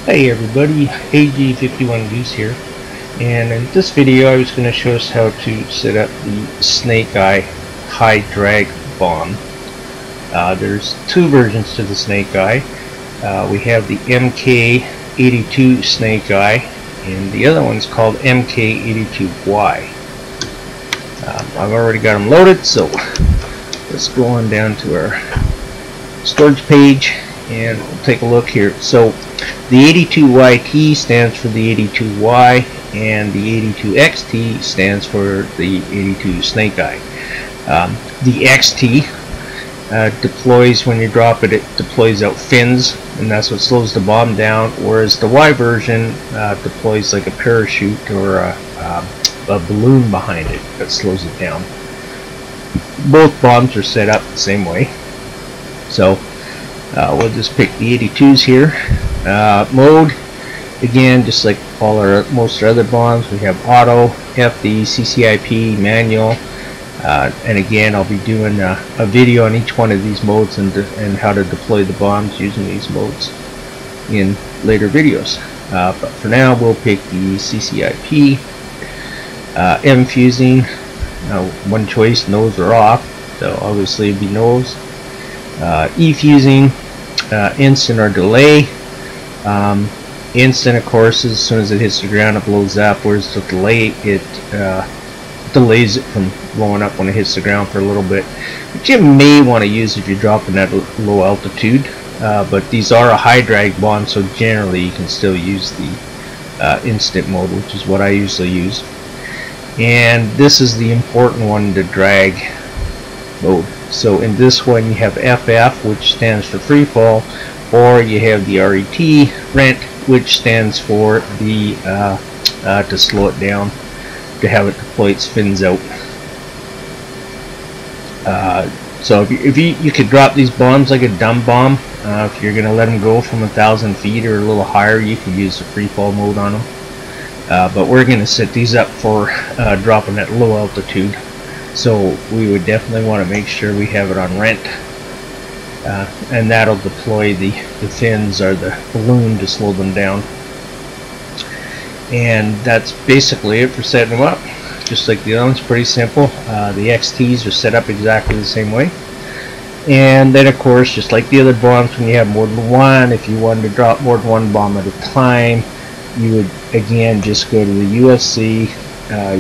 Hey everybody, AG51 Goose here, and in this video I was going to show us how to set up the Snake Eye high drag bomb. There's two versions to the Snake Eye. We have the MK82 Snake Eye, and the other one's called MK82Y. I've already got them loaded, so let's go on down to our storage page and we'll take a look here. So the 82YT stands for the 82Y, and the 82XT stands for the 82 Snake Eye. The XT deploys when you drop it. It deploys out fins, and that's what slows the bomb down, whereas the Y version deploys like a parachute or a balloon behind it that slows it down. Both bombs are set up the same way. So we'll just pick the 82s here. Mode, again, just like all our most other bombs, we have auto, FD, CCIP, manual, and again I'll be doing a video on each one of these modes and how to deploy the bombs using these modes in later videos. But for now we'll pick the CCIP. M fusing, one choice, nose or off, so obviously it'd be nose. E fusing, instant or delay. Instant, of course, as soon as it hits the ground it blows up, whereas the delay, it delays it from blowing up when it hits the ground for a little bit, which you may want to use if you're dropping at low altitude. But these are a high drag bomb, so generally you can still use the instant mode, which is what I usually use. And this is the important one, the drag mode. So in this one you have FF, which stands for free fall, or you have the rent, which stands for the to slow it down, to have it deploy its fins out. So if you could drop these bombs like a dumb bomb, if you're going to let them go from 1,000 feet or a little higher, you could use the free fall mode on them. But we're going to set these up for dropping at low altitude, so we would definitely want to make sure we have it on rent. And that'll deploy the fins or the balloon to slow them down. And that's basically it for setting them up. Just like the other ones, pretty simple. The XTs are set up exactly the same way. And then of course, just like the other bombs, when you have more than one, if you wanted to drop more than one bomb at a time, you would again just go to the USC,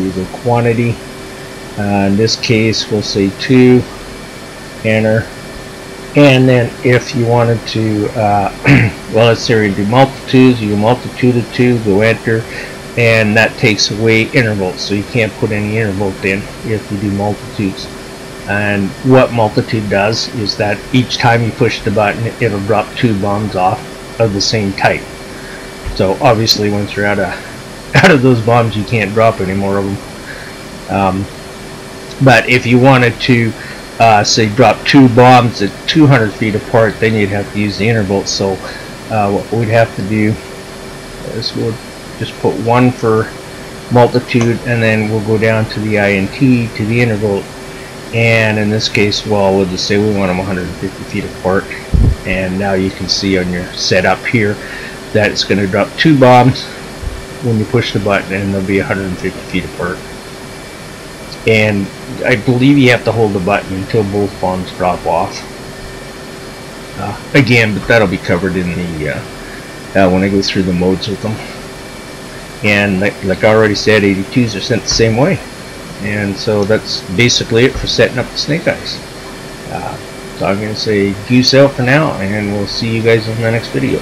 you go quantity. In this case we'll say 2, enter. And then if you wanted to, well, let's say we're going to do multitudes, you go multitude of 2, go enter, and that takes away intervals, so you can't put any interval in if you do multitudes. And what multitude does is that each time you push the button, it'll drop 2 bombs off of the same type. So obviously once you're out of those bombs, you can't drop any more of them. But if you wanted to say drop 2 bombs at 200 feet apart, then you'd have to use the interval. So what we'd have to do is we'll just put 1 for multitude, and then we'll go down to the INT to the interval, and in this case, well, we'll just say we want them 150 feet apart. And now you can see on your setup here that it's going to drop 2 bombs when you push the button, and they'll be 150 feet apart. And I believe you have to hold the button until both bombs drop off. Again, but that'll be covered in the when I go through the modes with them. And like I already said, 82s are sent the same way. And so that's basically it for setting up the Snake Eyes. So I'm going to say goose out for now, and we'll see you guys in the next video.